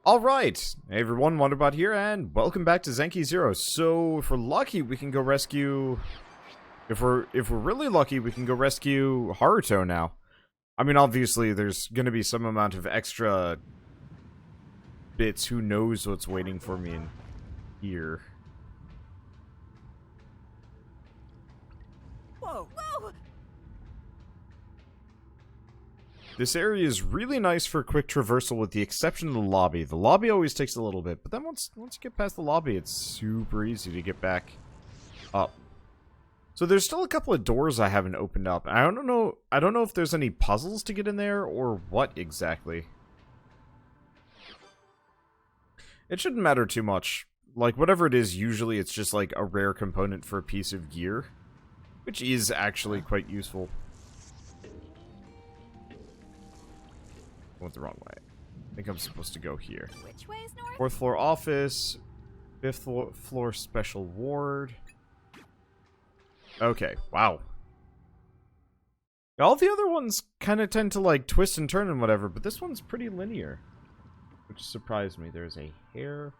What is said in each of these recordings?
Alright, hey everyone, Wonderbot here, and welcome back to Zanki Zero. So, if we're lucky, we can go rescue... If we're really lucky, we can go rescue Haruto now. I mean, obviously, there's gonna be some amount of extra bits. Who knows what's waiting for me in here. Whoa! Whoa! This area is really nice for quick traversal with the exception of the lobby. The lobby always takes a little bit, but then once you get past the lobby, it's super easy to get back up. So there's still a couple of doors I haven't opened up. I don't know if there's any puzzles to get in there or what exactly. It shouldn't matter too much. Like, whatever it is, usually it's just like a rare component for a piece of gear, which is actually quite useful. Went the wrong way. I think I'm supposed to go here. Which way is north? 4th floor office. 5th floor special ward. Okay, wow. All the other ones kind of tend to like twist and turn and whatever, but this one's pretty linear, which surprised me. There's a hair.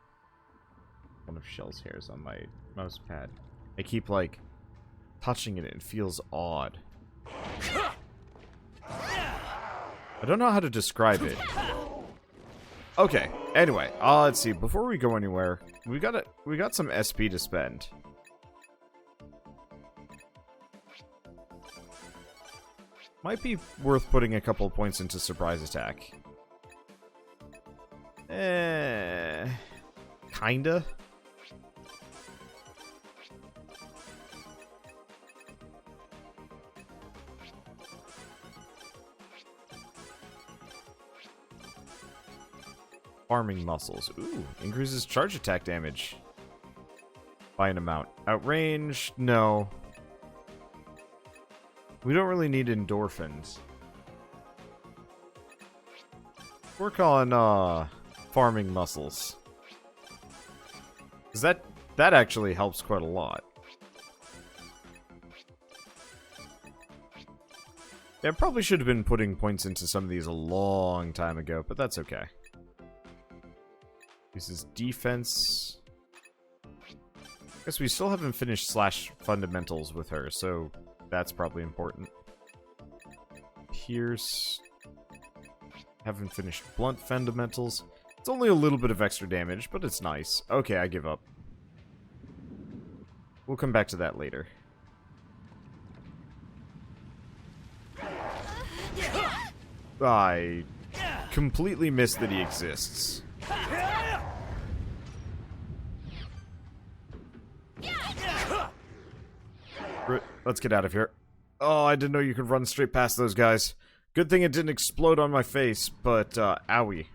One of Shell's hairs on my mouse pad. I keep like touching it and it feels odd. I don't know how to describe it. Okay, anyway, let's see. Before we go anywhere, we got some SP to spend. Might be worth putting a couple of points into surprise attack. Kinda. Farming muscles. Ooh, increases charge attack damage by an amount. Outrange? No. We don't really need endorphins. Work on farming muscles. Because that actually helps quite a lot. Yeah, I probably should have been putting points into some of these a long time ago, but that's okay. This is defense. I guess we still haven't finished slash fundamentals with her, so that's probably important. Pierce. Haven't finished blunt fundamentals. It's only a little bit of extra damage, but it's nice. Okay, I give up. We'll come back to that later. I completely missed that he exists. Let's get out of here. Oh, I didn't know you could run straight past those guys. Good thing it didn't explode on my face, but, owie.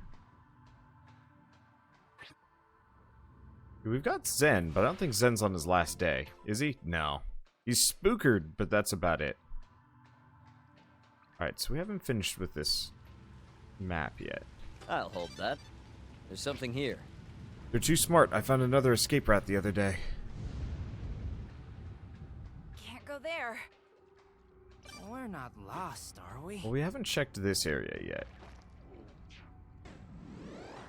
We've got Zen, but I don't think Zen's on his last day. Is he? No. He's spookered, but that's about it. Alright, so we haven't finished with this map yet. I'll hold that. There's something here. They're too smart. I found another escape route the other day. Can't go there. We're not lost, are we? Well, we haven't checked this area yet.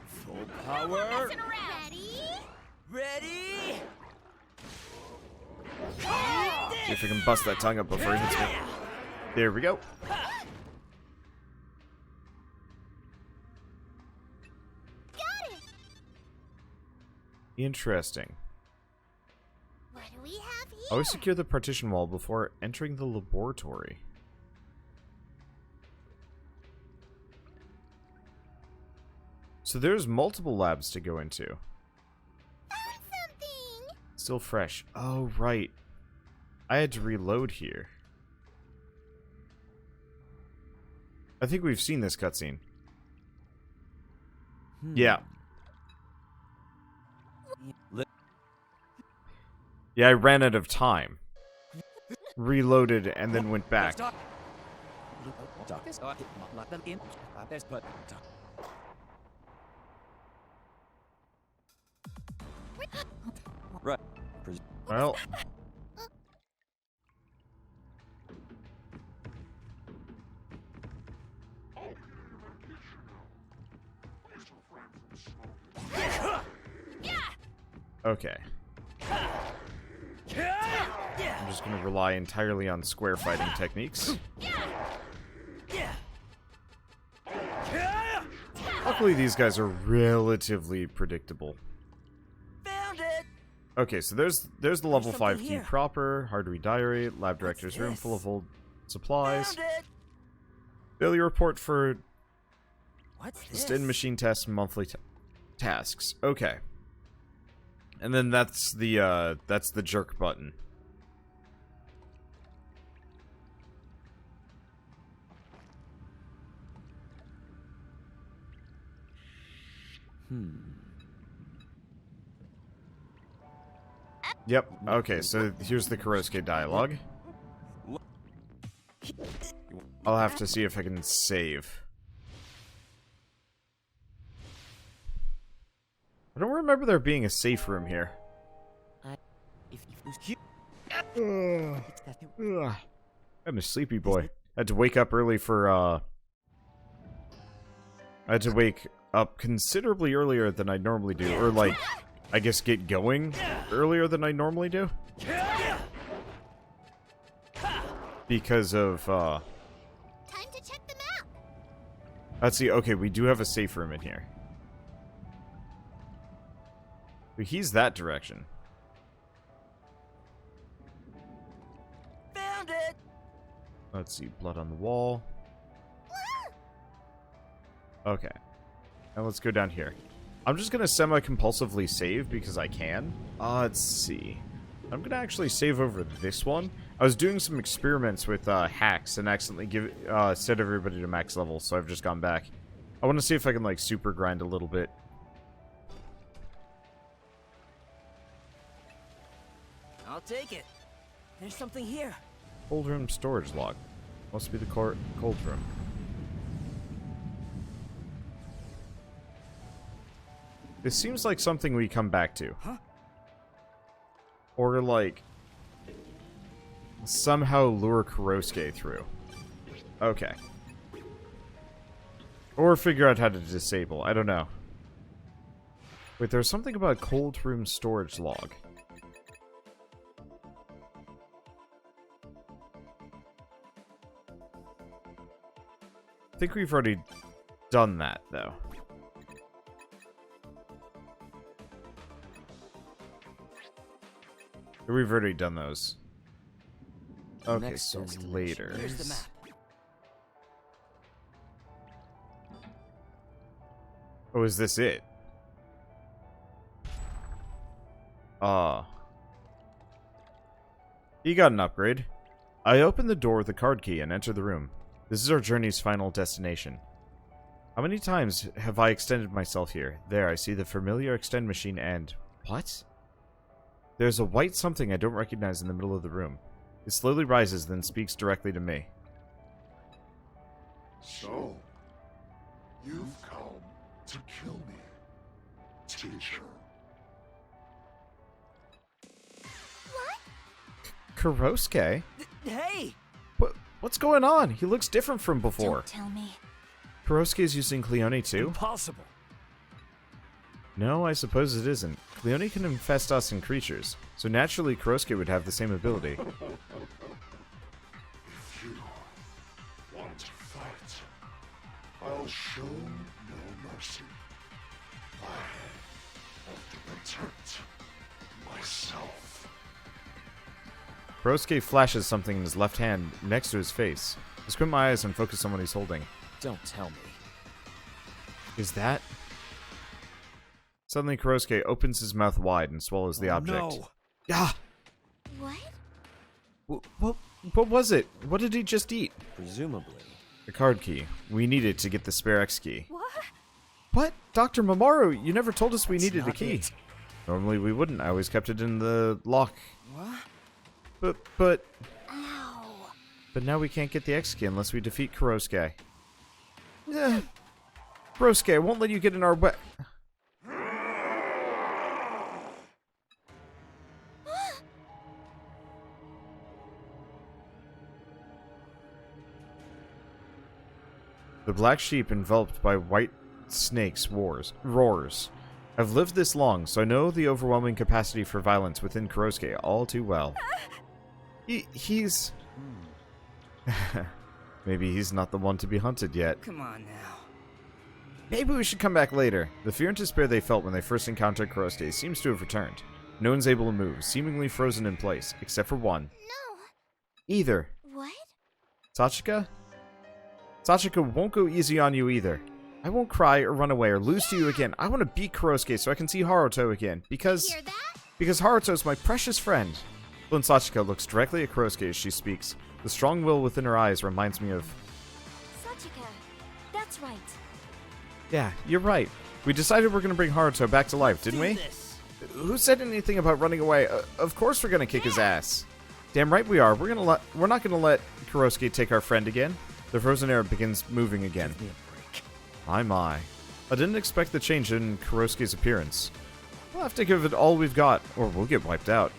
Full power. Ready? Ready? See if we can bust that tongue up before he hits me. There we go. Got it. Interesting. What do we have here? Always secure the partition wall before entering the laboratory. So there's multiple labs to go into. Found something. Still fresh. Oh, right. I had to reload here. I think we've seen this cutscene. Yeah. Yeah, I ran out of time. Reloaded and then went back. Right. Well. Okay. I'm just going to rely entirely on square fighting techniques. Luckily, these guys are relatively predictable. Found it. Okay, so there's the level something 5 key here. proper, hard to read diary, lab director's room this? full of old supplies, Found it. daily report for What's this? Stin machine tests, monthly tasks. Okay. And then that's the jerk button. Yep. Okay, so here's the Kurosuke dialogue. I'll have to see if I can save. I don't remember there being a safe room here. Ugh. I'm a sleepy boy. I had to wake up early for, I had to wake up considerably earlier than I normally do. Or, like, I guess get going earlier than I normally do. Because of, Time to check the map. let's see. Okay, we do have a safe room in here. But he's that direction. Found it. Let's see. Blood on the wall. Okay. Now let's go down here. I'm just going to semi-compulsively save because I can. Let's see. I'm going to actually save over this one. I was doing some experiments with hacks and accidentally set everybody to max level, so I've just gone back. I want to see if I can, like, super grind a little bit. I'll take it. There's something here. Cold room storage log. Must be the cold room. This seems like something we come back to. Huh? Or, like, somehow lure Kurosuke through. Okay. Or figure out how to disable. I don't know. Wait, there's something about cold room storage log. I think we've already done that, though. We've already done those. Okay, Next so destination. later. Here's the map. Oh, is this it? You got an upgrade. I open the door with the card key and enter the room. This is our journey's final destination. How many times have I extended myself here? There, I see the familiar extend machine and... What? There's a white something I don't recognize in the middle of the room. It slowly rises, then speaks directly to me. So, you've come to kill me, teacher. Kurosuke? Hey! What's going on? He looks different from before. Don't tell me. Kurosuke's using Cleone too? Impossible. No, I suppose it isn't. Cleone can infest us and creatures, so naturally Kurosuke would have the same ability. If you want to fight, I'll show no mercy. I have to protect myself. Kurosuke flashes something in his left hand next to his face. I squint my eyes and focus on what he's holding. Don't tell me. Is that... Suddenly Kurosuke opens his mouth wide and swallows the object. No. Ah! What? What was it? What did he just eat? Presumably. The card key. We need it to get the spare X key. What? What? Dr. Mamoru, you never told us we That's needed a not key. it. Normally we wouldn't. I always kept it in the lock. What? But Ow. now we can't get the X key unless we defeat Kurosuke. Kurosuke, I won't let you get in our way. The black sheep enveloped by white snakes roars. I've lived this long, so I know the overwhelming capacity for violence within Kurosuke all too well. He's... Maybe he's not the one to be hunted yet. Come on now. Maybe we should come back later. The fear and despair they felt when they first encountered Kurosuke seems to have returned. No one's able to move, seemingly frozen in place, except for one. No. Either. What? Sachika? Sachika won't go easy on you either. I won't cry or run away or lose to you again. I want to beat Kurosuke so I can see Haruto again. Because Haruto's my precious friend. When Sachika looks directly at Kurosuke as she speaks, the strong will within her eyes reminds me of... Sachika. That's right. Yeah, you're right. We decided we're going to bring Haruto back to life, didn't we? Who said anything about running away? Of course we're going to kick his ass. Damn right we are. We're not going to let Kurosuke take our friend again. The frozen air begins moving again. Give me a break. My. I didn't expect the change in Kurosuke's appearance. We'll have to give it all we've got, or we'll get wiped out.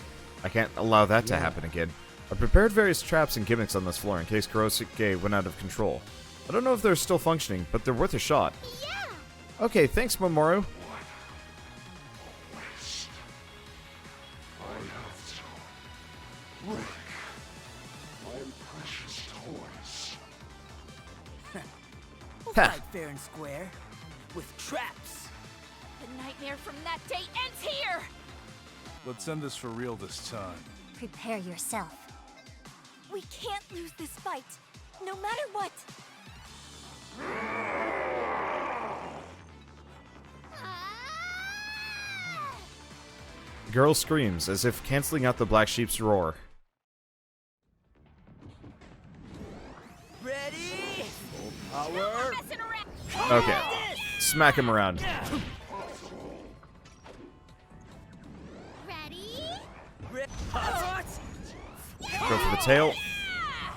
I can't allow that to happen again. I prepared various traps and gimmicks on this floor in case Kurosuke went out of control. I don't know if they're still functioning, but they're worth a shot. Yeah. Okay, thanks, Mamoru. I have to wreck my precious toys. We'll Ha. fight fair and square. With traps. The nightmare from that day ends here. Let's end this for real this time. Prepare yourself. We can't lose this fight, no matter what. The girl screams, as if canceling out the black sheep's roar. Ready? Full power. Messing around. Okay, smack him around. Ready? Hot. Go for the tail.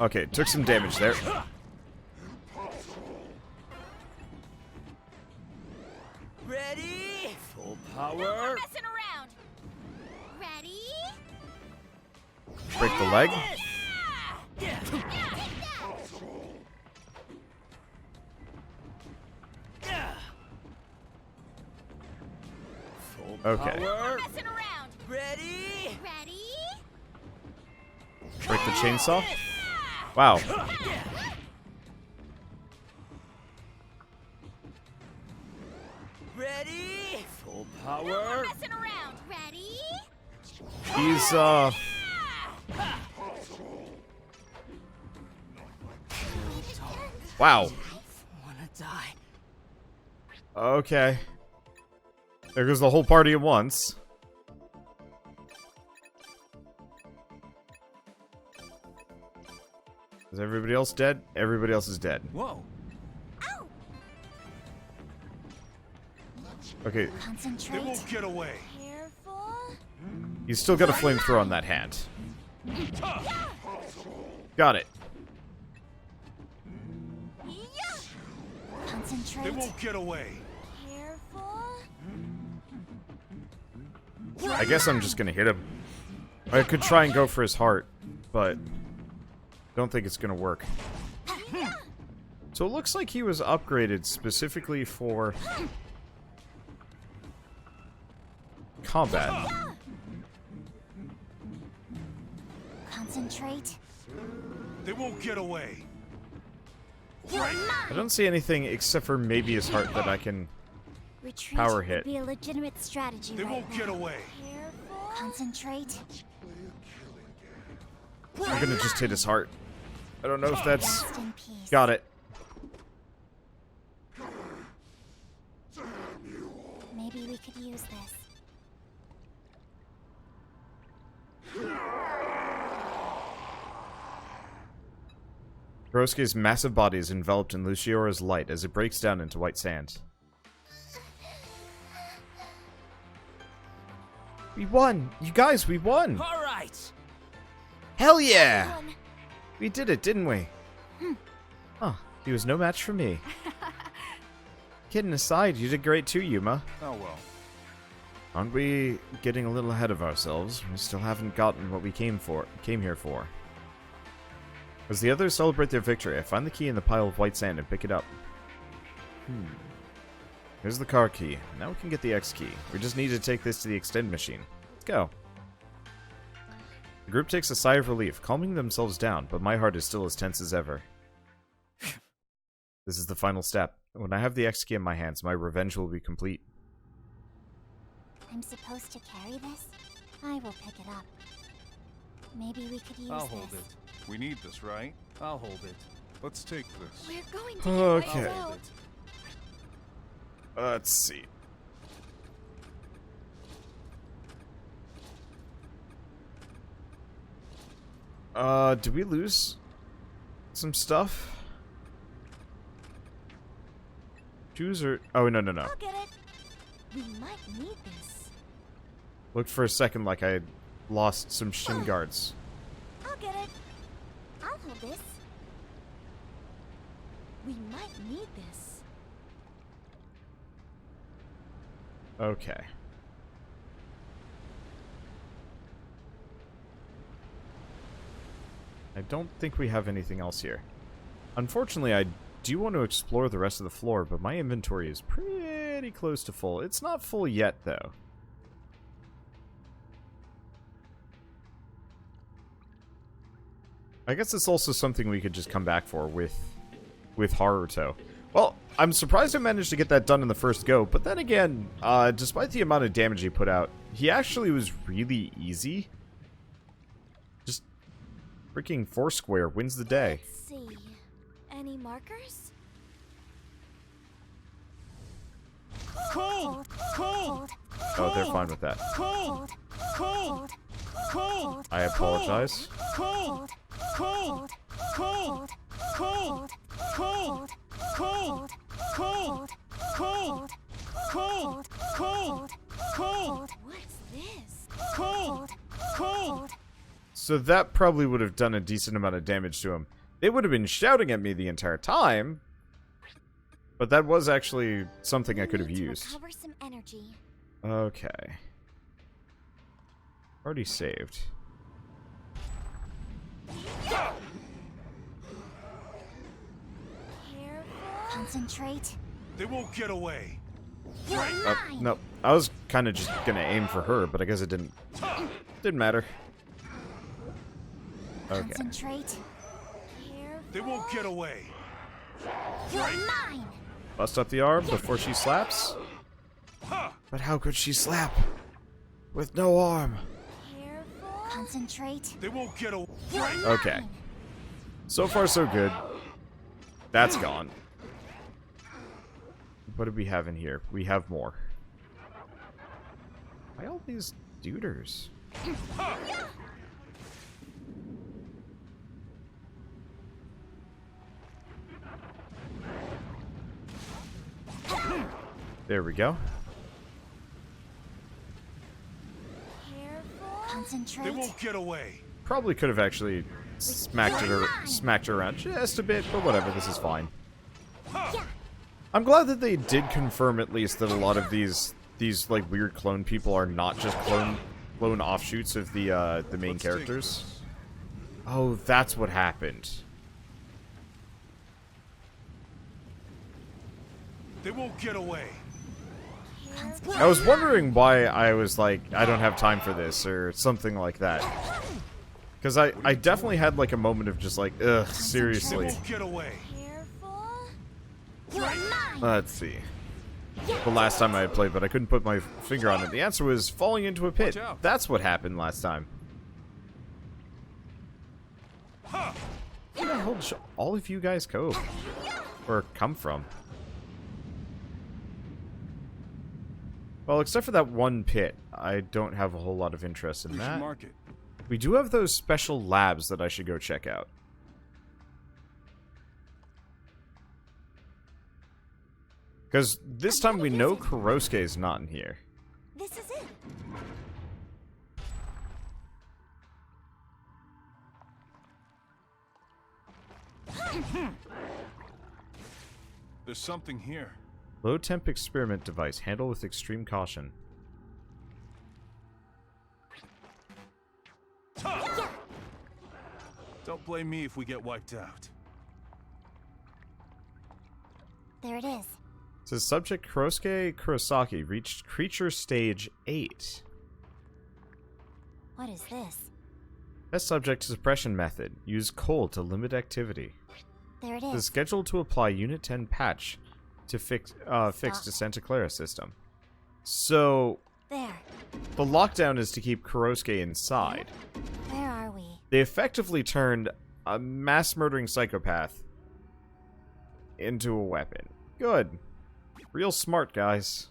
Okay, took some damage there. Ready? Full No power. more messing around. Ready? Break the leg. Yeah, take that. Full Okay. power. Messing around. Ready? Ready? Break the chainsaw. Wow. Ready? Full No more power. messing around. Ready? He's, wow. Wanna die? Okay. There goes the whole party at once. Is everybody else dead? Everybody else is dead. Whoa. Ow! Okay, They Concentrate. won't get away. Careful. he's still got a flamethrower on that hand. Got it. Yeah. They Concentrate. won't get away. Careful. I guess I'm just gonna hit him. I could try and go for his heart, but don't think it's gonna work. So it looks like he was upgraded specifically for combat. Concentrate. They won't get away. You're I mine. don't see anything except for maybe his heart that I can... Retreat Power would hit. be a legitimate strategy They right won't now. get away. Careful. Concentrate. I'm gonna just hit his heart. I don't know if that's... Rest in peace. Got it. Maybe we could use this. Kurosuke's massive body is enveloped in Luciora's light as it breaks down into white sand. We won! You guys, we won! All right. Hell yeah! One. We did it, didn't we? Huh, he was no match for me. Kidding aside, you did great too, Yuma. Oh well. Aren't we getting a little ahead of ourselves? We still haven't gotten what we came here for. As the others celebrate their victory, I find the key in the pile of white sand and pick it up. Here's the car key. Now we can get the X key. We just need to take this to the extend machine. Let's go. The group takes a sigh of relief, calming themselves down, but my heart is still as tense as ever. This is the final step. When I have the X key in my hands, my revenge will be complete. I'm supposed to carry this? I will pick it up. Maybe we could use I'll this. hold it. We need this, right? I'll hold it. Let's take this. We're going to Okay. get wiped out. Let's see. Did we lose some stuff? Shoes or... Oh, no. I'll get it. We might need this. Looked for a second like I lost some shin guards. I'll get it. I'll hold this. We might need this. Okay. I don't think we have anything else here. Unfortunately, I do want to explore the rest of the floor, but my inventory is pretty close to full. It's not full yet, though. I guess it's also something we could just come back for with Haruto. Well, I'm surprised I managed to get that done in the first go, but then again, despite the amount of damage he put out, he actually was really easy. Just freaking Foursquare wins the day. Let's see. Any markers? Cold! Cold! Oh, they're fine with that. Cold! Cold! Cold! I apologize. Cold! Cold! Cold! Cold! Cold! Cold! Cold! Cold! Cold! Cold! Cold! What's this? Cold! Cold! So that probably would have done a decent amount of damage to him. They would have been shouting at me the entire time, but that was actually something I could have Need to used. recover some energy. Okay. Already saved. Careful. Concentrate. They won't get away. You're mine. No, I was kind of just gonna aim for her, but I guess it didn't matter. Okay. Concentrate. Careful. They won't get away. You're mine. Bust up the arm before she slaps. But how could she slap with no arm? Careful. Concentrate. They won't get away. You're mine. Okay. So far, so good. That's gone. What do we have in here? We have more. Why all these duders? There we go. Careful. Concentrate. They won't get away. Probably could have actually smacked her around just a bit, but whatever, this is fine. Yeah. I'm glad that they did confirm at least that a lot of these like weird clone people are not just clone offshoots of the main Let's take characters. this. Oh, that's what happened. They won't get away. I was wondering why I was like, I don't have time for this, or something like that. Because I definitely had like a moment of just like, ugh, They seriously. won't get away. Careful. You're mine. Let's see. The last time I had played, but I couldn't put my finger on it. The answer was falling into a pit. Watch out. That's what happened last time. Where the hell did all of you guys go? Or come from? Well, except for that one pit, I don't have a whole lot of interest in We should that. mark it. We do have those special labs that I should go check out. Because this time we know Kurosuke is not in here. This is it. There's something here. Low temp experiment device. Handle with extreme caution. Don't blame me if we get wiped out. There it is. says subject Kurosuke Kurosaki reached creature stage 8. What is this? Test subject suppression method. Use cold to limit activity. There it It is is. scheduled to apply Unit 10 patch to fix to Santa Clara system. So, There. the lockdown is to keep Kurosuke inside. Where are we? They effectively turned a mass-murdering psychopath into a weapon. Good. Real smart, guys.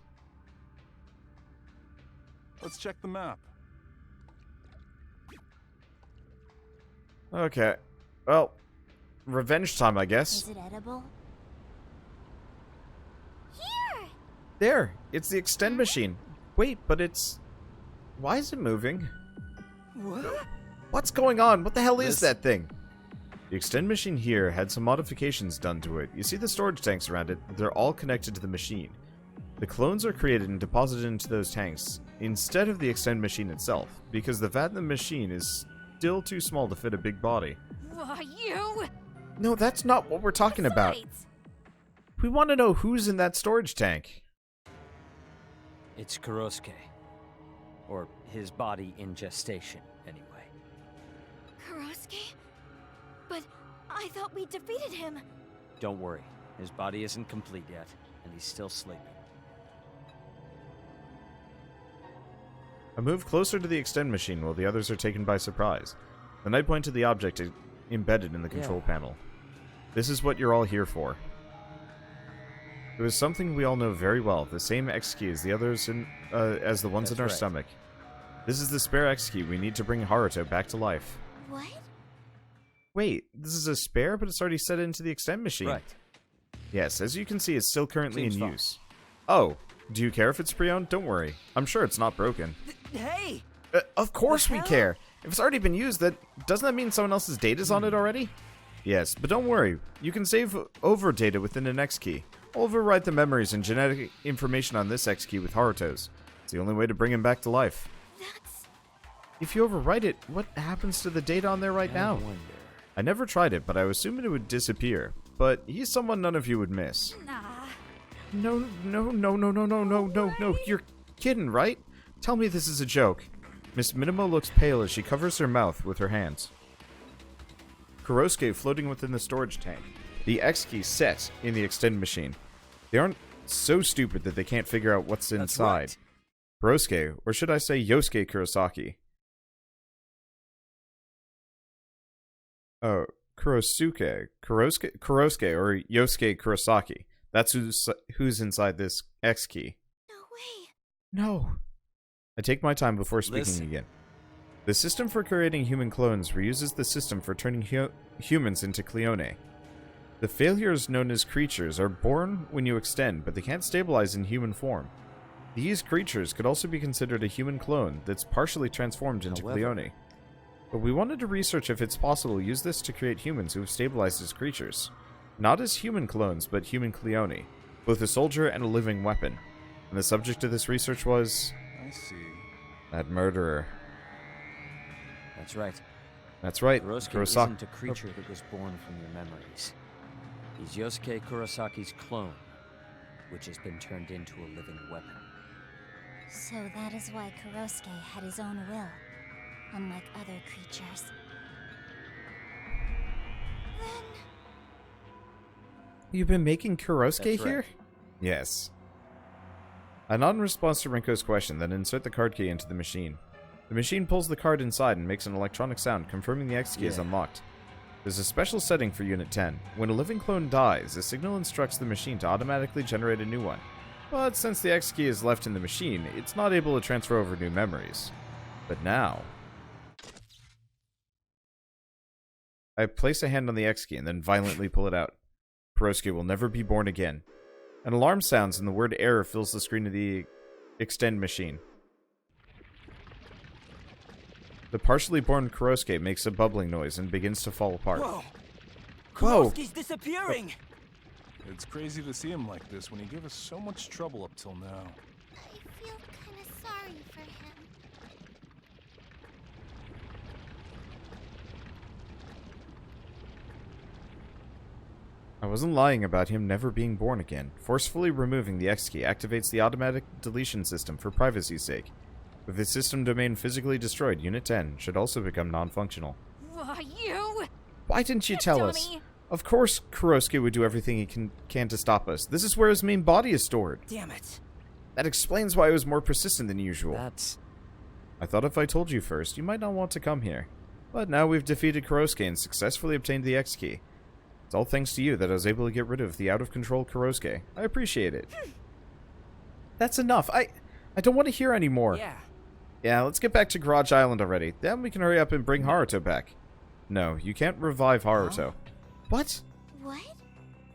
Let's check the map. Okay. Well, revenge time, I guess. Is it edible? Here! There! It's the extend machine. Wait, but it's... Why is it moving? What? What's going on? What the hell is This- that thing? The extend machine here had some modifications done to it. You see the storage tanks around it? They're all connected to the machine. The clones are created and deposited into those tanks instead of the extend machine itself, because the vat in the machine is still too small to fit a big body. Why, you? No, that's not what we're talking about. Besides, We want to know who's in that storage tank. It's Kurosuke. Or his body in gestation, anyway. Kurosuke? But I thought we defeated him. Don't worry. His body isn't complete yet, and he's still sleeping. I move closer to the extend machine while the others are taken by surprise. Then I point to the object embedded in the control panel. This is what you're all here for. It was something we all know very well, the same X key as the others as the ones That's in our right. stomach. This is the spare X key we need to bring Haruto back to life. What? Wait, this is a spare, but it's already set into the extend machine. Right. Yes, as you can see, it's still currently Seems in fine. use. Oh, do you care if it's pre-owned? Don't worry. I'm sure it's not broken. Hey! Of course we hell? care. If it's already been used, doesn't that mean someone else's data's on it already? Yes, but don't worry. You can save over data within an X key. Overwrite the memories and genetic information on this X key with Haruto's. It's the only way to bring him back to life. That's... If you overwrite it, what happens to the data on there right now? wonder. I never tried it, but I assumed it would disappear. But he's someone none of you would miss. nah. No. You're kidding, right? Tell me this is a joke. Miss Minimo looks pale as she covers her mouth with her hands. Kurosuke floating within the storage tank. The X key set in the extend machine. They aren't so stupid that they can't figure out what's That's inside. right. Kurosuke, or should I say Yosuke Kurosaki? Oh, Kurosuke, or Yosuke Kurosaki. That's who's inside this X key. No way. No. I take my time before speaking Listen. again. The system for creating human clones reuses the system for turning humans into Cleone. The failures known as creatures are born when you extend, but they can't stabilize in human form. These creatures could also be considered a human clone that's partially transformed into However- Cleone. But we wanted to research if it's possible to use this to create humans who have stabilized as creatures. Not as human clones, but human Cleone. Both a soldier and a living weapon. And the subject of this research was... I see. that murderer. That's right. That's right, Kurosuke Kurosaki. isn't a creature that was born from your memories. He's Yosuke Kurosaki's clone, which has been turned into a living weapon. So that is why Kurosuke had his own will, unlike other creatures. Then... You've been making Kurosuke That's right. here? Yes. I nod in response to Rinko's question, then insert the card key into the machine. The machine pulls the card inside and makes an electronic sound, confirming the X key is Yeah. unlocked. There's a special setting for Unit 10. When a living clone dies, a signal instructs the machine to automatically generate a new one. But since the X key is left in the machine, it's not able to transfer over new memories. But now... I place a hand on the X key and then violently pull it out. Kurosuke will never be born again. An alarm sounds and the word error fills the screen of the extend machine. The partially born Kurosuke makes a bubbling noise and begins to fall apart. Whoa! Whoa! Kurosuke's disappearing! It's crazy to see him like this when he gave us so much trouble up till now. I feel kinda sorry for him. I wasn't lying about him never being born again. Forcefully removing the X key activates the automatic deletion system for privacy's sake. With the system domain physically destroyed, Unit 10 should also become non-functional. Why, you? Why didn't you tell us? Johnny. Of course Kurosuke would do everything he can to stop us. This is where his main body is stored. Damn it. That explains why I was more persistent than usual. That's... I thought if I told you first, you might not want to come here. But now we've defeated Kurosuke and successfully obtained the X key. It's all thanks to you that I was able to get rid of the out-of-control Kurosuke. I appreciate it. That's enough. I don't want to hear anymore. Yeah. Yeah, let's get back to Garage Island already. Then we can hurry up and bring Haruto back. No, you can't revive Haruto. What? What?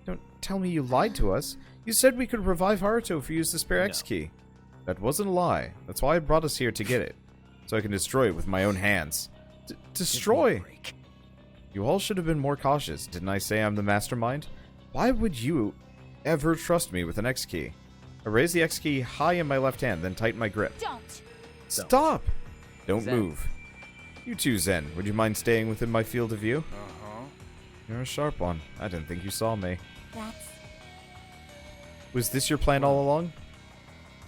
Don't tell me you lied to us. You said we could revive Haruto if we use the spare X key. That wasn't a lie. That's why I brought us here to get it. So I can destroy it with my own hands. Destroy? You all should have been more cautious. Didn't I say I'm the mastermind? Why would you ever trust me with an X key? I raise the X key high in my left hand, then tighten my grip. Don't. Stop! Don't Zen. move. You too, Zen. Would you mind staying within my field of view? Uh-huh. You're a sharp one. I didn't think you saw me. That's... Was this your plan all along?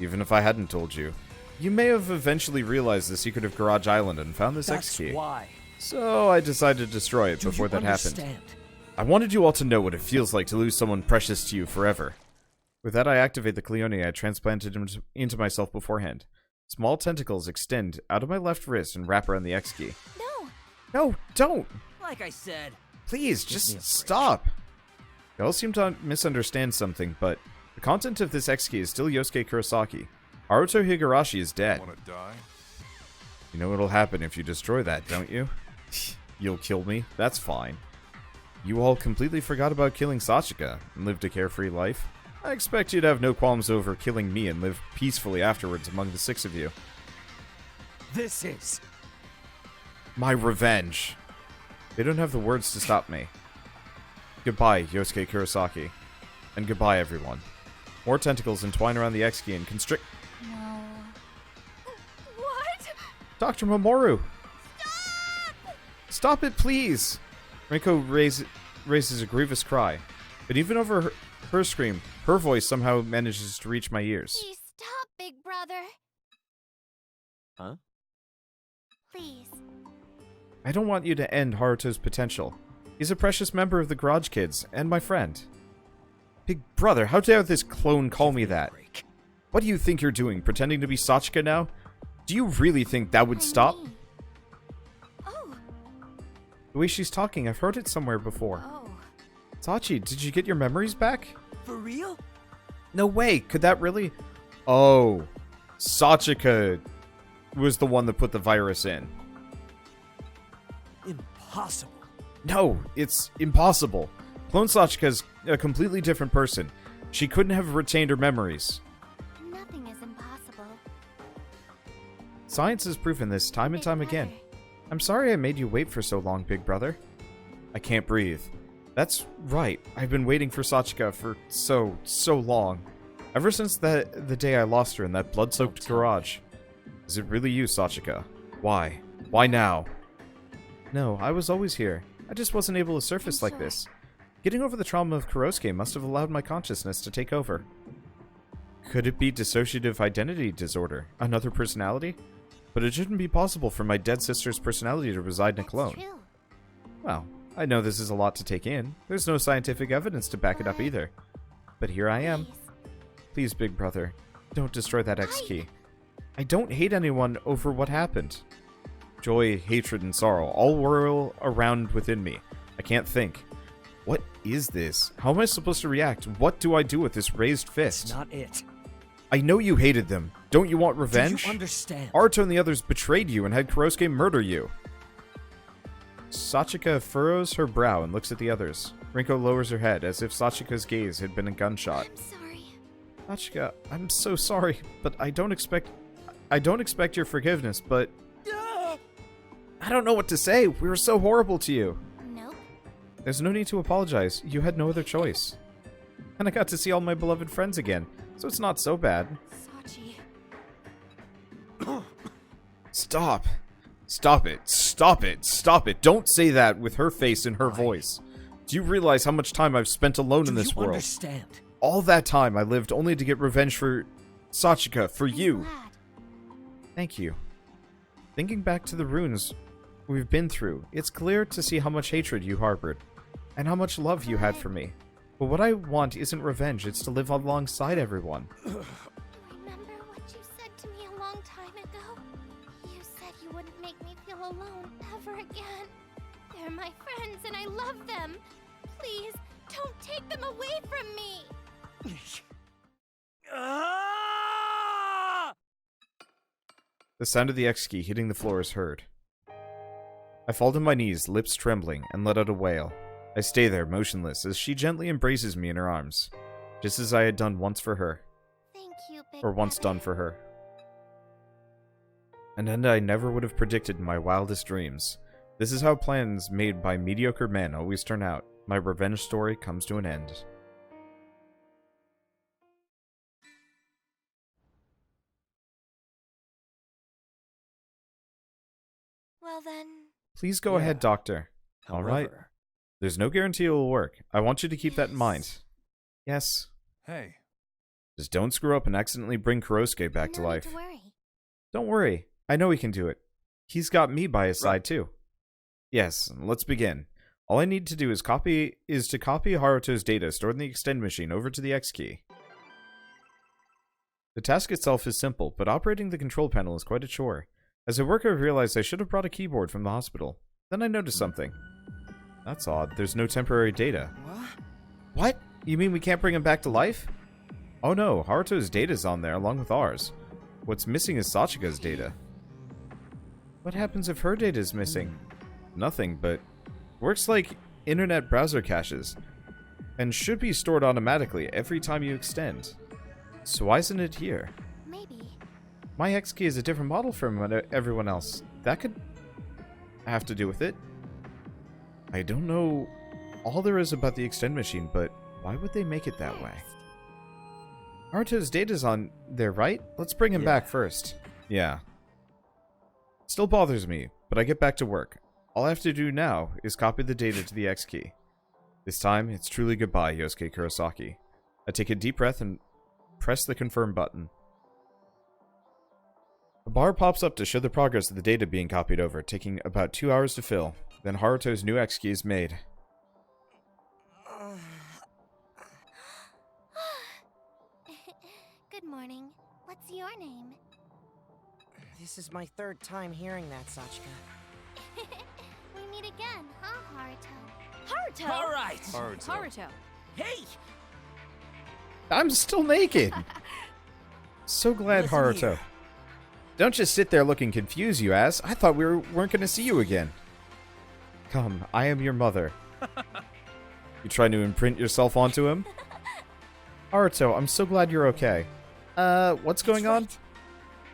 Even if I hadn't told you. You may have eventually realized the secret of Garage Island and found this X That's key. why. So I decided to destroy it Do before you that happened. understand? I wanted you all to know what it feels like to lose someone precious to you forever. With that, I activate the Cleone I transplanted into myself beforehand. Small tentacles extend out of my left wrist and wrap around the X key. No. No, don't! Like I said. Please, me a just break. stop! You all seem to misunderstand something, but the content of this X key is still Yosuke Kurosaki. Haruto Higurashi is dead. Wanna die? You know what'll happen if you destroy that, don't you? You'll kill me? That's fine. You all completely forgot about killing Sachika and lived a carefree life. I expect you to have no qualms over killing me and live peacefully afterwards among the six of you. This is... My revenge. They don't have the words to stop me. Goodbye, Yosuke Kurosaki. And goodbye, everyone. More tentacles entwine around the X key and constrict... No... What? Dr. Mamoru! Stop it, please! Rinko raises a grievous cry. But even over her scream, her voice somehow manages to reach my ears. Please stop, big brother. Huh? Please. I don't want you to end Haruto's potential. He's a precious member of the Garage Kids, and my friend. Big brother, how dare this clone call me that? What do you think you're doing, pretending to be Sachika now? Do you really think that would stop? Me. Oh. The way she's talking, I've heard it somewhere before. Oh. Sachi, did you get your memories back? For real? No way, could that really? Oh, Sachika was the one that put the virus in. Impossible. No, it's impossible. Clone Sachika's a completely different person. She couldn't have retained her memories. Nothing is impossible. Science has proven this time and Big time again. brother. I'm sorry I made you wait for so long, big brother. I can't breathe. That's right. I've been waiting for Sachika for so long. Ever since the day I lost her in that blood-soaked garage. Is it really you, Sachika? Why? Why now? No, I was always here. I just wasn't able to surface I'm like sure. this. Getting over the trauma of Kurosuke must have allowed my consciousness to take over. Could it be dissociative identity disorder? Another personality? But it shouldn't be possible for my dead sister's personality to reside in a That's clone. true. Well, I know this is a lot to take in. There's no scientific evidence to back it up either. But here I am. Please. Please, big brother, don't destroy that X key. I don't hate anyone over what happened. Joy, hatred, and sorrow all whirl around within me. I can't think. What is this? How am I supposed to react? What do I do with this raised fist? It's not it. I know you hated them. Don't you want revenge? Do you understand? Aruto and the others betrayed you and had Kurosuke murder you. Sachika furrows her brow and looks at the others. Rinko lowers her head as if Sachika's gaze had been a gunshot. I'm sorry. Sachika, I'm so sorry, but I don't expect your forgiveness, but I don't know what to say. We were so horrible to you. Nope. There's no need to apologize. You had no other choice. And I got to see all my beloved friends again, so it's not so bad. Sachi. Stop. Stop it. Stop it. Stop it. Don't say that with her face and her voice. Do you realize how much time I've spent alone in this world? Understand? All that time I lived only to get revenge for Sachika, for you. Glad. Thank you. Thinking back to the ruins we've been through, it's clear to see how much hatred you harbored, and how much love you had for me. But what I want isn't revenge, it's to live alongside everyone. Remember what you said to me a long time ago? You said you wouldn't make me feel alone ever again. They're my friends and I love them. Please, don't take them away from me. The sound of the X key hitting the floor is heard. I fall to my knees, lips trembling, and let out a wail. I stay there, motionless, as she gently embraces me in her arms, just as I had done once for her, Thank you, Big or once Brother. done for her. An end I never would have predicted in my wildest dreams. This is how plans made by mediocre men always turn out. My revenge story comes to an end. Well then, Please go Yeah. ahead, Doctor. All right. However, There's no guarantee it will work. I want you to keep that in mind. Yes. Hey, Just don't screw up and accidentally bring Kurosuke back to no need life. to worry. Don't worry. I know he can do it. He's got me by his Right. side, too. Yes, let's begin. All I need to do is to copy Haruto's data stored in the extend machine over to the X key. The task itself is simple, but operating the control panel is quite a chore. As I work, I realized I should have brought a keyboard from the hospital. Then I noticed something. That's odd. There's no temporary data. What? What? You mean we can't bring him back to life? Oh no, Haruto's data's on there along with ours. What's missing is Sachika's data. What happens if her data is missing? Nothing, but works like internet browser caches and should be stored automatically every time you extend. So why isn't it here? Maybe. My X key is a different model from everyone else. That could have to do with it. I don't know all there is about the extend machine, but why would they make it that way? Haruto's data's on there, right? Let's bring him Yeah. back first. Yeah. Still bothers me, but I get back to work. All I have to do now is copy the data to the X key. This time, it's truly goodbye, Yosuke Kurosaki. I take a deep breath and press the confirm button. A bar pops up to show the progress of the data being copied over, taking about 2 hours to fill. Then Haruto's new X key is made. Good morning. What's your name? This is my third time hearing that, Sachika. We meet again, huh, Haruto? Haruto! all right. Haruto. Hey, I'm still naked! So glad, Listen Haruto. here. Don't just sit there looking confused, you ass. I thought we weren't going to see you again. Come, I am your mother. You trying to imprint yourself onto him? Haruto, I'm so glad you're okay. What's going on?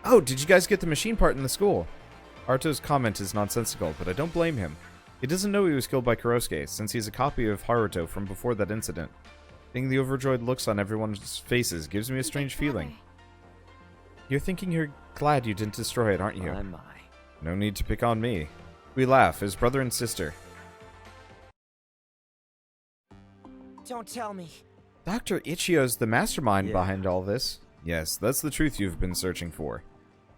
Oh, did you guys get the machine part in the school? Haruto's comment is nonsensical, but I don't blame him. He doesn't know he was killed by Kurosuke, since he's a copy of Haruto from before that incident. Seeing the overjoyed looks on everyone's faces gives me a strange feeling. You're thinking you're glad you didn't destroy it, aren't you? my, my. No need to pick on me. We laugh as brother and sister. Don't tell me. Dr. Ichio's the mastermind Yeah. behind all this. Yes, that's the truth you've been searching for.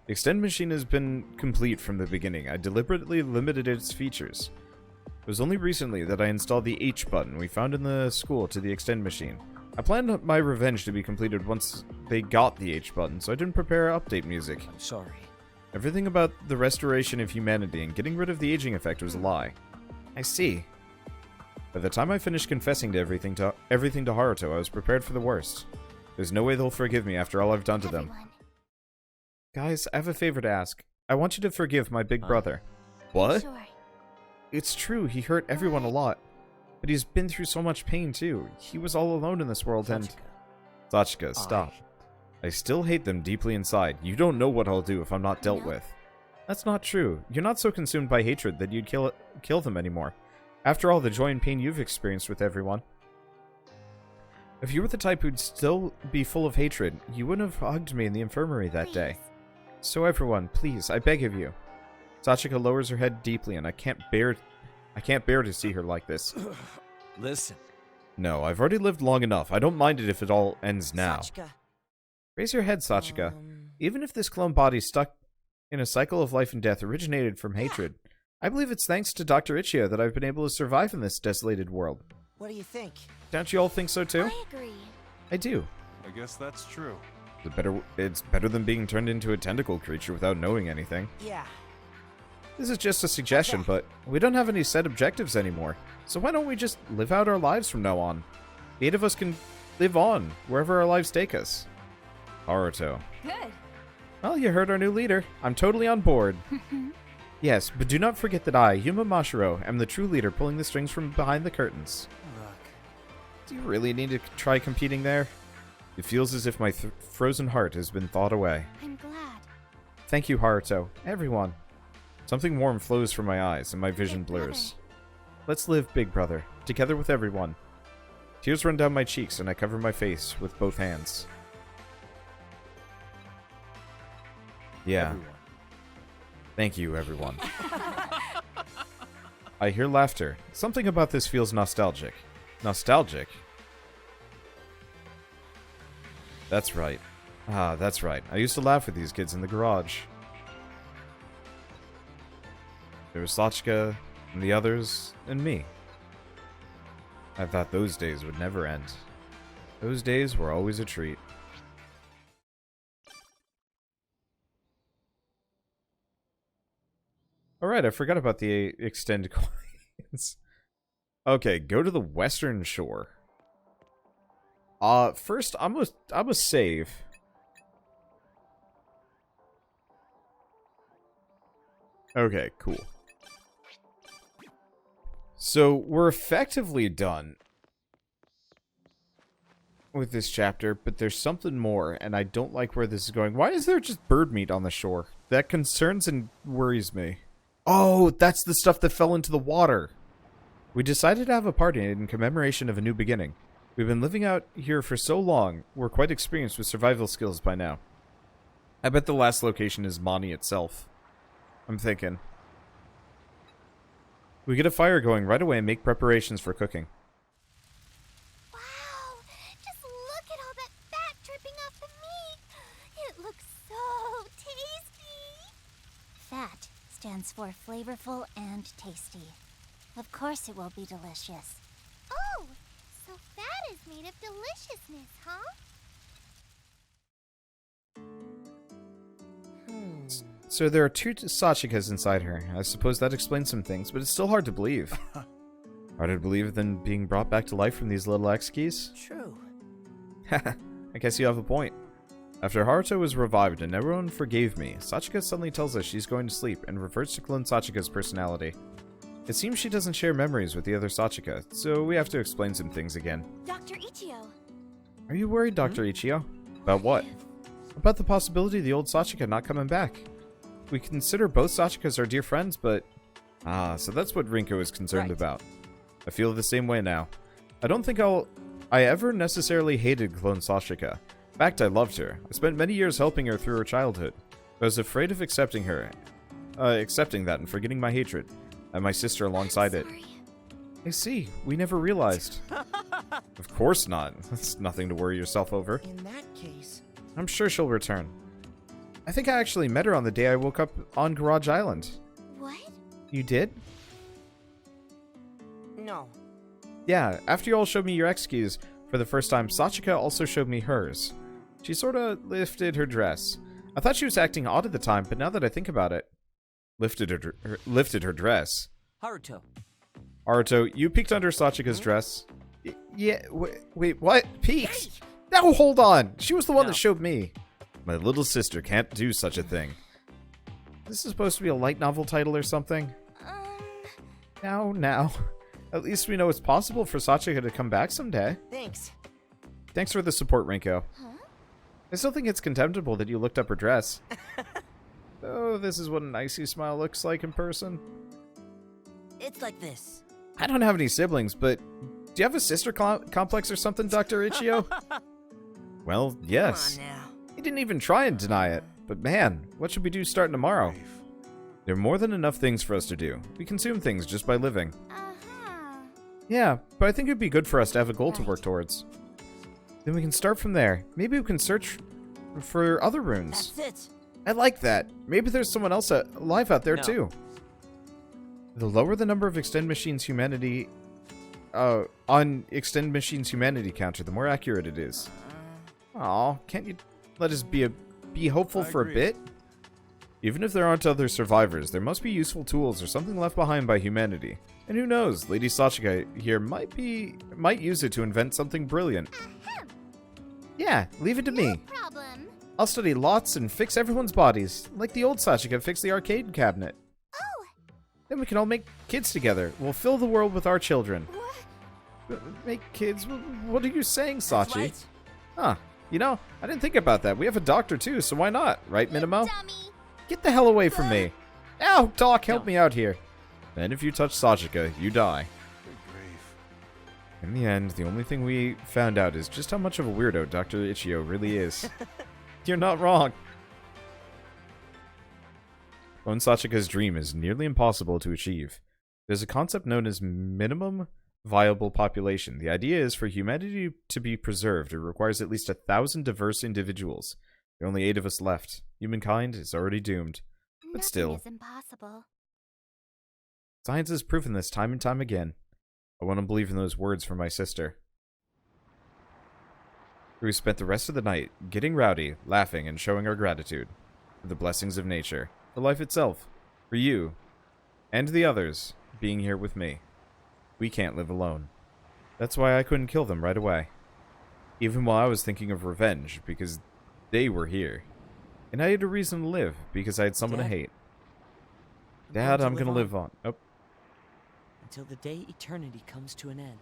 The extend machine has been complete from the beginning. I deliberately limited its features. It was only recently that I installed the H button we found in the school to the extend machine. I planned my revenge to be completed once they got the H button, so I didn't prepare update music. I'm sorry. Everything about the restoration of humanity and getting rid of the aging effect was a lie. I see. By the time I finished confessing to everything to Haruto, I was prepared for the worst. There's no way they'll forgive me after all I've done to them. Everyone. Guys, I have a favor to ask. I want you to forgive my big brother. What? Sure. It's true, he hurt everyone a lot. But he's been through so much pain, too. He was all alone in this world, and... Sachika, stop. I still hate them deeply inside. You don't know what I'll do if I'm not dealt No. with. That's not true. You're not so consumed by hatred that you'd kill them anymore. After all the joy and pain you've experienced with everyone. If you were the type who'd still be full of hatred, you wouldn't have hugged me in the infirmary that day. So everyone, please, I beg of you. Sachika lowers her head deeply, and I can't bear to see her like this. Listen. No, I've already lived long enough. I don't mind it if it all ends now. Sachika. Raise your head, Sachika. Even if this clone body stuck in a cycle of life and death originated from hatred, I believe it's thanks to Dr. Ichio that I've been able to survive in this desolated world. What do you think? Don't you all think so too? I agree. I do. I guess that's true. It's better than being turned into a tentacle creature without knowing anything. Yeah. This is just a suggestion, but we don't have any set objectives anymore. So why don't we just live out our lives from now on? The 8 of us can live on, wherever our lives take us. Haruto. Good. Well, you heard our new leader. I'm totally on board. Yes, but do not forget that I, Yuma Mashiro, am the true leader pulling the strings from behind the curtains. Look. Do you really need to try competing there? It feels as if my frozen heart has been thawed away. I'm glad. Thank you, Haruto. Everyone. Something warm flows from my eyes and my vision Big brother. blurs. Let's live, big brother, together with everyone. Tears run down my cheeks and I cover my face with both hands. Yeah. Everyone. Thank you, everyone. I hear laughter. Something about this feels nostalgic. Nostalgic? That's right. Ah, that's right. I used to laugh with these kids in the garage. There was Sachika, and the others, and me. I thought those days would never end. Those days were always a treat. Alright, I forgot about the extended coins. Okay, go to the western shore. First, I'm gonna save. Okay, cool. So, we're effectively done with this chapter, but there's something more, and I don't like where this is going. Why is there just bird meat on the shore? That concerns and worries me. Oh, that's the stuff that fell into the water. We decided to have a party in commemoration of a new beginning. We've been living out here for so long, we're quite experienced with survival skills by now. I bet the last location is Mani itself. I'm thinking. We get a fire going right away and make preparations for cooking. Wow! Just look at all that fat dripping off the meat! It looks so tasty! Fat stands for flavorful and tasty. Of course it will be delicious. Oh! So fat is made of deliciousness, huh? So there are 2 Sachikas inside her. I suppose that explains some things, but it's still hard to believe. Harder to believe than being brought back to life from these little X-keys? True. I guess you have a point. After Haruto was revived and everyone forgave me, Sachika suddenly tells us she's going to sleep and reverts to clone Sachika's personality. It seems she doesn't share memories with the other Sachika, so we have to explain some things again. Dr. Ichio. Are you worried, Dr. Ichio? About what? About the possibility of the old Sachika not coming back. We consider both Sachikas our dear friends, but... Ah, so that's what Rinko is concerned about. I feel the same way now. I don't think I ever necessarily hated clone Sachika. In fact, I loved her. I spent many years helping her through her childhood. I was afraid of accepting that and forgetting my hatred, and my sister alongside it. I see. We never realized. Of course not. That's nothing to worry yourself over. In that case... I'm sure she'll return. I think I actually met her on the day I woke up on Garage Island. What? You did? No. Yeah, after you all showed me your X-keys for the first time, Sachika also showed me hers. She sorta lifted her dress. I thought she was acting odd at the time, but now that I think about it... Lifted her dress. Haruto. Haruto, you peeked under Sachika's dress. Yeah, wait, what? Peeked? No, hold on! She was the one that showed me. My little sister can't do such a thing. This is supposed to be a light novel title or something? Now. At least we know it's possible for Sachika to come back someday. Thanks. Thanks for the support, Rinko. Huh? I still think it's contemptible that you looked up her dress. Oh, this is what an icy smile looks like in person. It's like this. I don't have any siblings, but do you have a sister complex or something, Dr. Ichio? Well, yes. Come on now. He didn't even try and deny it. But man, what should we do starting tomorrow? There are more than enough things for us to do. We consume things just by living. Uh-huh. Yeah, but I think it'd be good for us to have a goal to Right. work towards. Then we can start from there. Maybe we can search for other runes. That's it. I like that. Maybe there's someone else alive out there No. too. The lower the number of Extend Machine's humanity on Extend Machine's humanity counter, the more accurate it is. Aw, can't you let us be hopeful I for a agree. bit? Even if there aren't other survivors, there must be useful tools or something left behind by humanity. And who knows, Lady Sachika here might use it to invent something brilliant. Yeah, leave it to me. Problem. I'll study lots and fix everyone's bodies, like the old Sachika fixed the arcade cabinet. Oh, Then we can all make kids together. We'll fill the world with our children. what? Make kids? What are you saying, That's Sachi? right. Huh. You know, I didn't think about that. We have a doctor too, so why not? Right, Minimo? Dummy. Get the hell away from me. Ow, Doc, help No. me out here. And if you touch Sachika, you die. Good grief. In the end, the only thing we found out is just how much of a weirdo Dr. Ichio really is. You're not wrong. One Sachika's dream is nearly impossible to achieve. There's a concept known as minimum viable population. The idea is for humanity to be preserved, it requires at least 1,000 diverse individuals. There are only 8 of us left. Humankind is already doomed. But Nothing still. is impossible. Science has proven this time and time again. I want to believe in those words from my sister. We spent the rest of the night getting rowdy, laughing, and showing our gratitude for the blessings of nature, for life itself, for you, and the others being here with me. We can't live alone. That's why I couldn't kill them right away. Even while I was thinking of revenge, because they were here. And I had a reason to live, because I had someone to Dad? hate. Dad, I'm gonna live on. Oh, Until the day eternity comes to an end.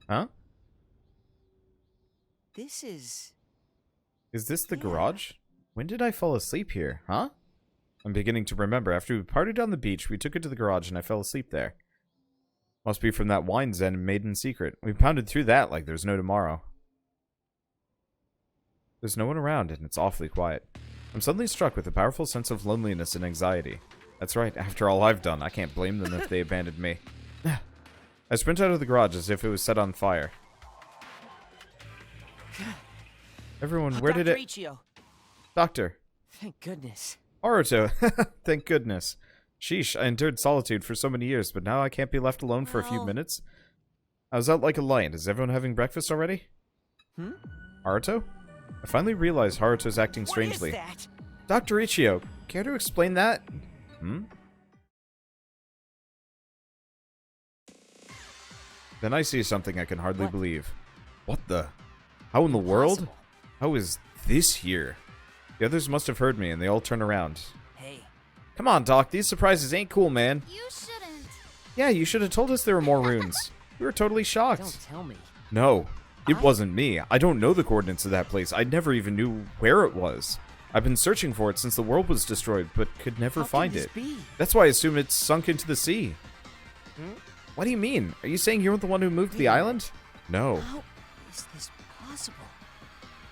huh? This is... Is this the Yeah. garage? When did I fall asleep here, huh? I'm beginning to remember. After we partied on the beach, we took it to the garage and I fell asleep there. Must be from that wine Zen made in secret. We pounded through that like there's no tomorrow. There's no one around and it's awfully quiet. I'm suddenly struck with a powerful sense of loneliness and anxiety. That's right, after all I've done, I can't blame them if they abandoned me. I sprint out of the garage as if it was set on fire. Everyone, where did Dr. it... Ichio. Doctor. Thank goodness. Haruto. Thank goodness. Sheesh, I endured solitude for so many years, but now I can't be left alone for a few Well- minutes. I was out like a lion. Is everyone having breakfast already? Hmm? Haruto? I finally realized Haruto's acting strangely. What is that? Dr. Ichio, care to explain that? Hmm? Then I see something I can hardly What? believe. What the? How in the world? Impossible. How is this here? The others must have heard me, and they all turn around. Hey, Come on, Doc. These surprises ain't cool, man. You shouldn't. Yeah, you should have told us there were more runes. We were totally shocked. don't tell me. No, it wasn't me. I don't know the coordinates of that place. I never even knew where it was. I've been searching for it since the world was destroyed, but could never How can find this it. be? That's why I assume it's sunk into the sea. Hmm? What do you mean? Are you saying you're the one who moved the Yeah. island? No. How is this possible?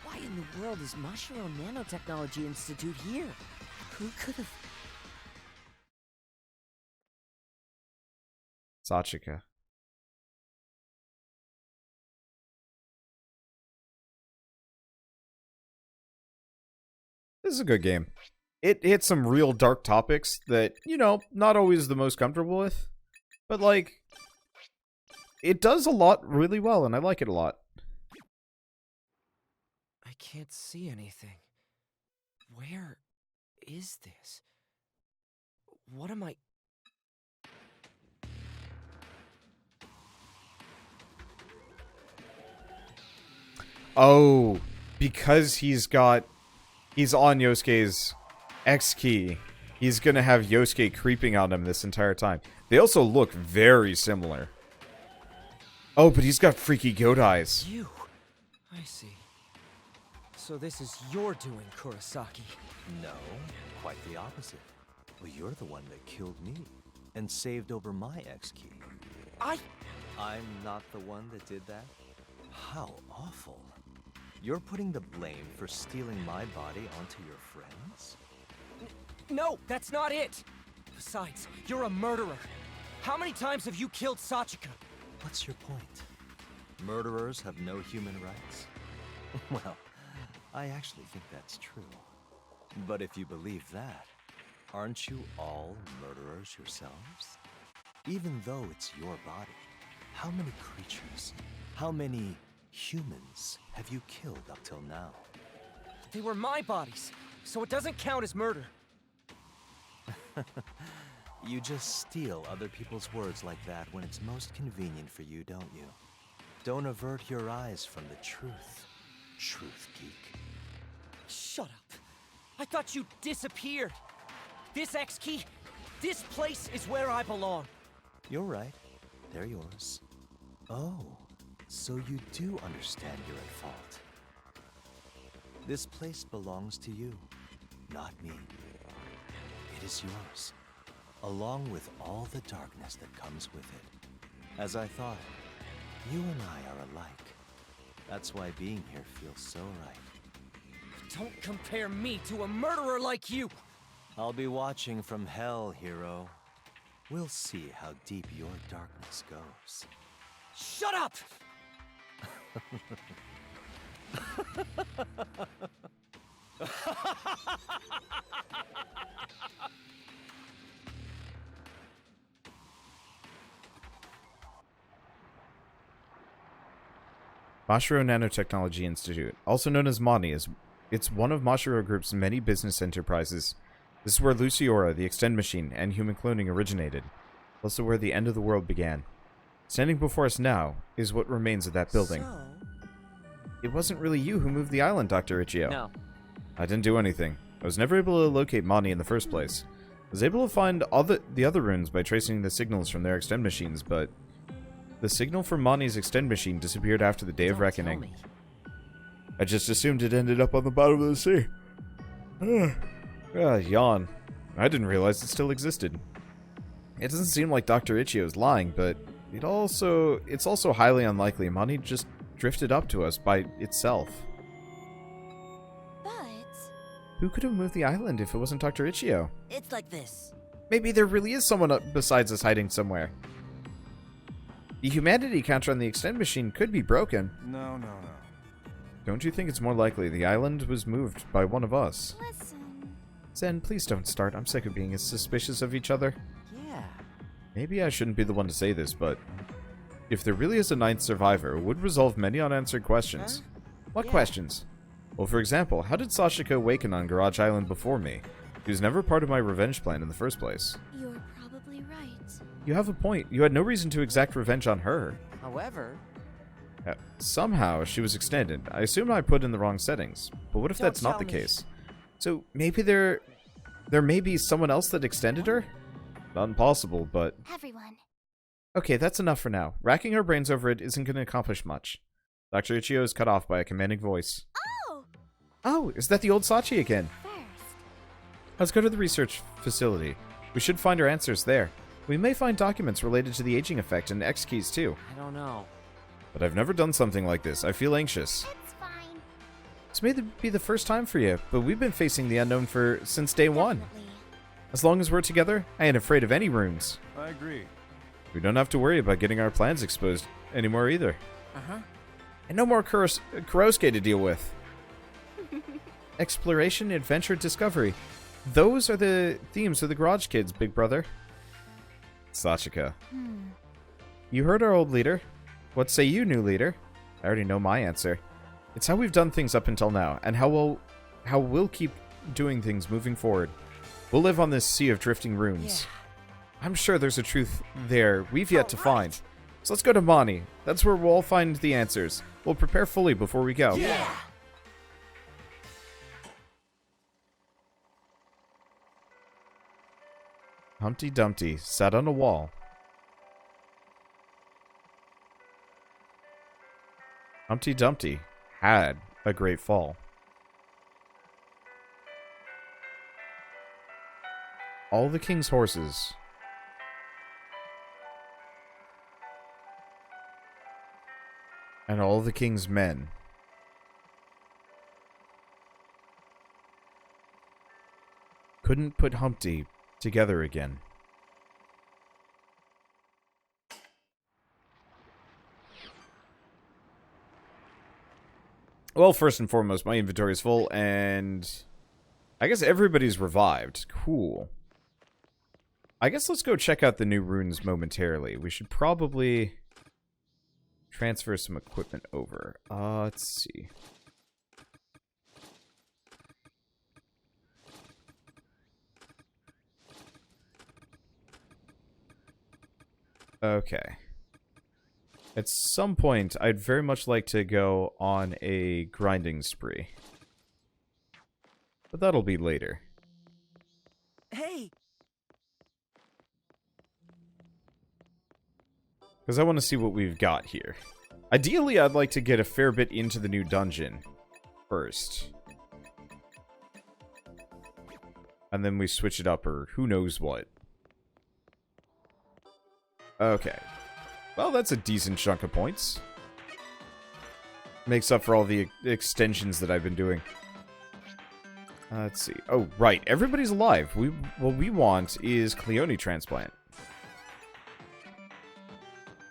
Why in the world is Mashiro Nanotechnology Institute here? Who could have... Sachika. This is a good game. It hits some real dark topics that, you know, not always the most comfortable with. But, like, it does a lot really well, and I like it a lot. I can't see anything. Where is this? What am I... Oh, because he's on Yosuke's X key, he's gonna have Yosuke creeping on him this entire time. They also look very similar. Oh, but he's got freaky goat eyes. You? I see. So this is your doing, Kurosaki. No, quite the opposite. Well, you're the one that killed me and saved over my X key. I... I'm not the one that did that? How awful. You're putting the blame for stealing my body onto your friends? No, that's not it! Besides, you're a murderer. How many times have you killed Sachika? What's your point? Murderers have no human rights? Well, I actually think that's true. But if you believe that, aren't you all murderers yourselves? Even though it's your body, how many creatures, how many humans have you killed up till now? They were my bodies, so it doesn't count as murder. You just steal other people's words like that when it's most convenient for you, don't you? Don't avert your eyes from the truth, truth geek. Shut up. I thought you disappeared. This X-Key, this place is where I belong. You're right. They're yours. Oh, so you do understand you're at fault. This place belongs to you, not me. It is yours, along with all the darkness that comes with it. As I thought, you and I are alike. That's why being here feels so right. Don't compare me to a murderer like you! I'll be watching from hell, hero. We'll see how deep your darkness goes. Shut up! Mashiro Nanotechnology Institute, also known as MANI, it's one of Mashiro Group's many business enterprises. This is where Luciora, the Extend Machine, and human cloning originated. Also where the end of the world began. Standing before us now is what remains of that building. So... It wasn't really you who moved the island, Dr. Ichio. No. I didn't do anything. I was never able to locate Mani in the first place. I was able to find the other runes by tracing the signals from their Extend Machines, but... the signal from Mani's Extend Machine disappeared after the Day of Reckoning. I just assumed it ended up on the bottom of the sea. Yawn. I didn't realize it still existed. It doesn't seem like Dr. Ichio is lying, but it's also highly unlikely Mani just drifted up to us by itself. But... Who could have moved the island if it wasn't Dr. Ichio? It's like this. Maybe there really is someone besides us hiding somewhere. The humanity counter on the Extend Machine could be broken. No. Don't you think it's more likely the island was moved by one of us? Listen... Zen, please don't start. I'm sick of being suspicious of each other. Yeah. Maybe I shouldn't be the one to say this, but if there really is a ninth survivor, it would resolve many unanswered questions. Huh? What Yeah. questions? Well, for example, how did Sashika awaken on Garage Island before me? She was never part of my revenge plan in the first place. You're probably right. You have a point. You had no reason to exact revenge on her. However... Somehow, she was extended. I assume I put in the wrong settings. But what if Don't that's not tell the me. case? So, maybe there may be someone else that extended her? Not impossible, but... Everyone. Okay, that's enough for now. Racking our brains over it isn't going to accomplish much. Dr. Ichio is cut off by a commanding voice. Oh! Oh, is that the old Sachi again? First. Let's go to the research facility. We should find our answers there. We may find documents related to the aging effect and X keys too. I don't know. But I've never done something like this. I feel anxious. It's fine. This may be the first time for you, but we've been facing the unknown since day one. Definitely. As long as we're together, I ain't afraid of any runes. I agree. We don't have to worry about getting our plans exposed anymore either. Uh-huh. And no more Kurosuke to deal with. Exploration, adventure, discovery. Those are the themes of the Garage Kids, big brother. Sachika. You heard our old leader. What say you, new leader? I already know my answer. It's how we've done things up until now, and how we'll keep doing things moving forward. We'll live on this sea of drifting runes. I'm sure there's a truth there we've yet to find. So let's go to Mani. That's where we'll all find the answers. We'll prepare fully before we go. Yeah! Humpty Dumpty sat on a wall. Humpty Dumpty had a great fall. All the king's horses And all the king's men. Couldn't put Humpty together again. Well, first and foremost, my inventory is full, and I guess everybody's revived. Cool. I guess let's go check out the new runes momentarily. We should probably transfer some equipment over. Let's see. Okay. At some point, I'd very much like to go on a grinding spree. But that'll be later. Hey! Because I want to see what we've got here. Ideally, I'd like to get a fair bit into the new dungeon first. And then we switch it up, or who knows what. Okay. Well, that's a decent chunk of points. Makes up for all the extensions that I've been doing. Let's see. Oh, right. Everybody's alive. What we want is Cleone transplant.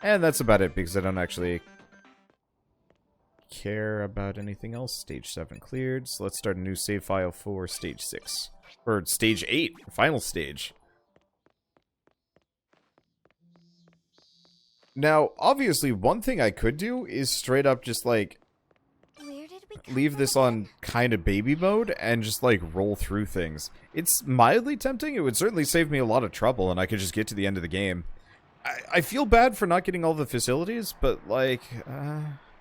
And that's about it, because I don't actually care about anything else. Stage 7 cleared. So let's start a new save file for Stage 6. Or Stage 8. Final stage. Now, obviously, one thing I could do is straight up just, like, leave this on kind of baby mode and just, like, roll through things. It's mildly tempting. It would certainly save me a lot of trouble, and I could just get to the end of the game. I feel bad for not getting all the facilities, but, like,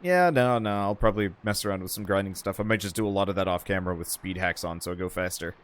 yeah, no, I'll probably mess around with some grinding stuff. I might just do a lot of that off camera with speed hacks on, so I go faster.